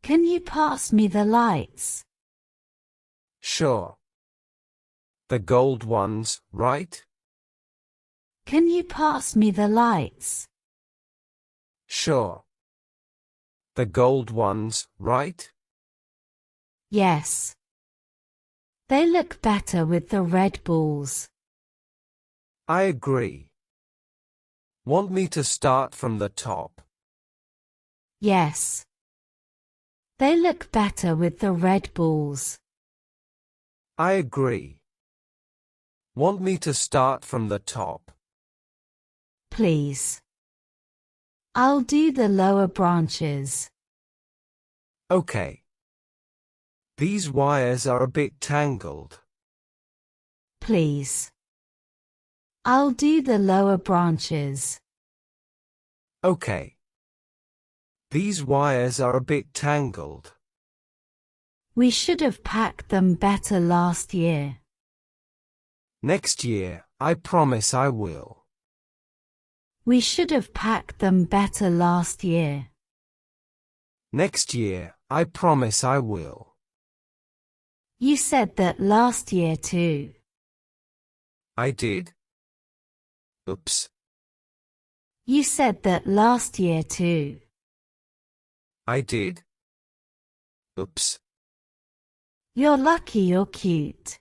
Can you pass me the lights? Sure. The gold ones, right? Can you pass me the lights? Sure. The gold ones, right? Yes. They look better with the red balls. I agree. Want me to start from the top? Yes. They look better with the red balls. I agree. Want me to start from the top? Please. I'll do the lower branches. Okay. These wires are a bit tangled. Please. I'll do the lower branches. Okay. These wires are a bit tangled. We should have packed them better last year. Next year, I promise I will. We should have packed them better last year. Next year, I promise I will. You said that last year too. I did? Oops. You said that last year too. I did? Oops. You're lucky you're cute.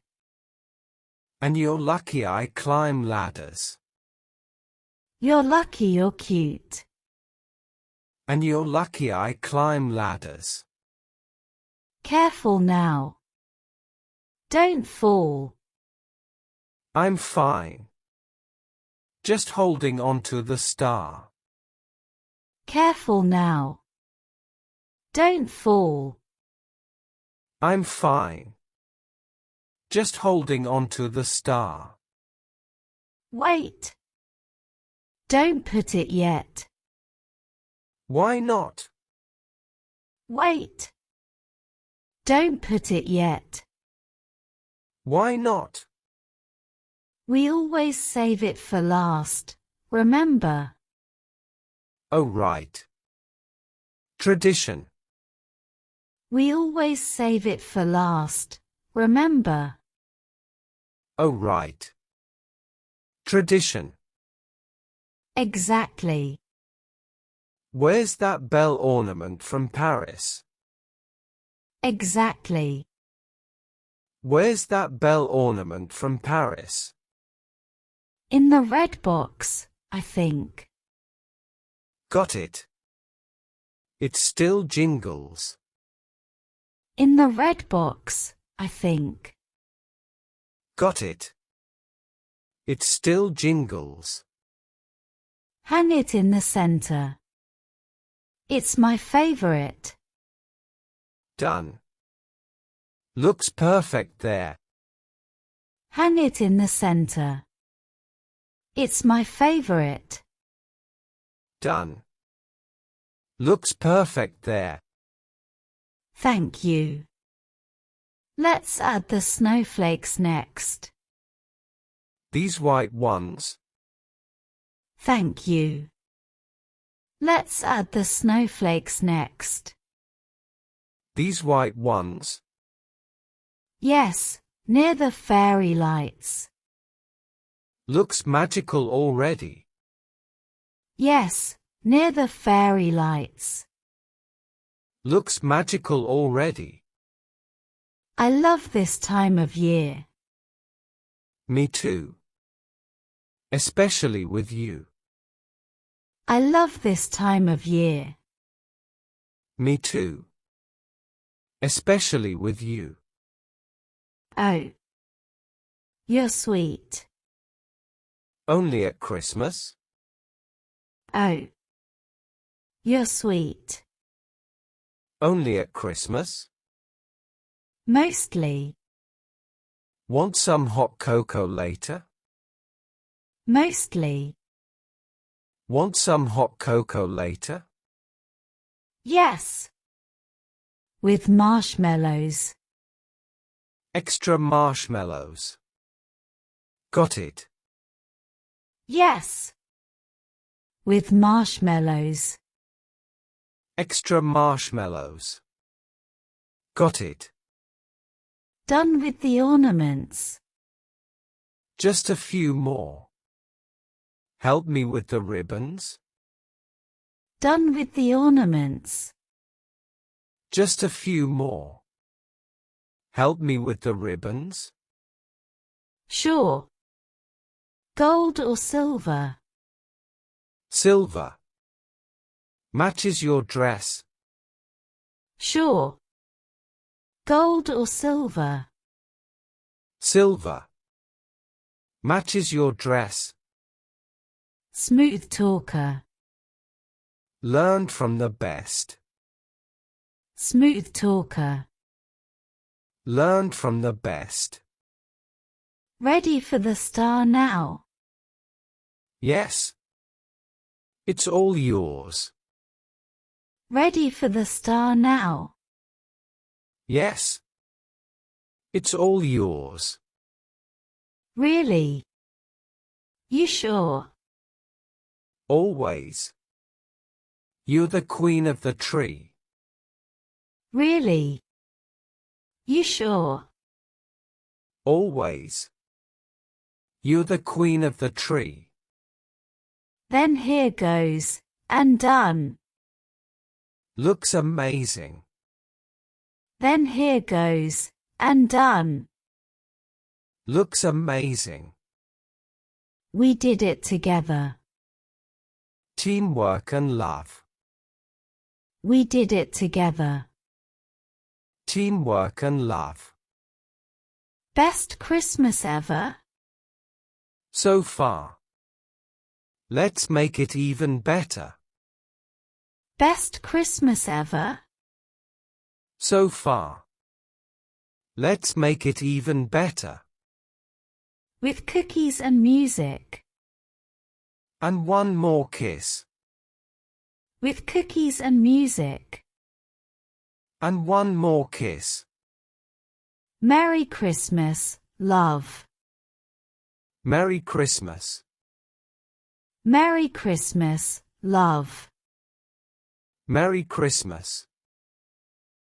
And you're lucky I climb ladders. You're lucky you're cute. And you're lucky I climb ladders. Careful now. Don't fall. I'm fine. Just holding onto the star. Careful now. Don't fall. I'm fine. Just holding onto the star. Wait. Don't put it yet. Why not? Wait. Don't put it yet. Why not? We always save it for last, remember? Oh, right. Tradition. We always save it for last, remember? Oh, right. Tradition. Exactly. Where's that bell ornament from Paris? Exactly. Where's that bell ornament from Paris? In the red box, I think. Got it. It still jingles. In the red box, I think. Got it. It still jingles. Hang it in the center. It's my favorite. Done. Looks perfect there. Hang it in the center. It's my favorite. Done. Looks perfect there. Thank you. Let's add the snowflakes next. These white ones. Thank you. Let's add the snowflakes next. These white ones. Yes, near the fairy lights. Looks magical already. Yes, near the fairy lights. Looks magical already. I love this time of year. Me too. Especially with you. I love this time of year. Me too. Especially with you. Oh. You're sweet. Only at Christmas? Oh. You're sweet. Only at Christmas? Mostly. Want some hot cocoa later? Mostly. Want some hot cocoa later? Yes. With marshmallows. Extra marshmallows. Got it. Yes. With marshmallows. Extra marshmallows. Got it. Done with the ornaments. Just a few more. Help me with the ribbons. Done with the ornaments. Just a few more. Help me with the ribbons. Sure. Gold or silver? Silver. Matches your dress. Sure. Gold or silver? Silver. Matches your dress. Smooth talker. Learned from the best. Smooth talker. Learned from the best. Ready for the star now? Yes. It's all yours. Ready for the star now? Yes. It's all yours. Really? You sure? Always. You're the queen of the tree. Really? You sure? Always. You're the queen of the tree. Then here goes, and done. Looks amazing. Then here goes, and done. Looks amazing. We did it together. Teamwork and love. We did it together. Teamwork and love. Best Christmas ever? So far. Let's make it even better. Best Christmas ever? So far. Let's make it even better. With cookies and music. And one more kiss. With cookies and music. And one more kiss. Merry Christmas, love. Merry Christmas. Merry Christmas, love. Merry Christmas.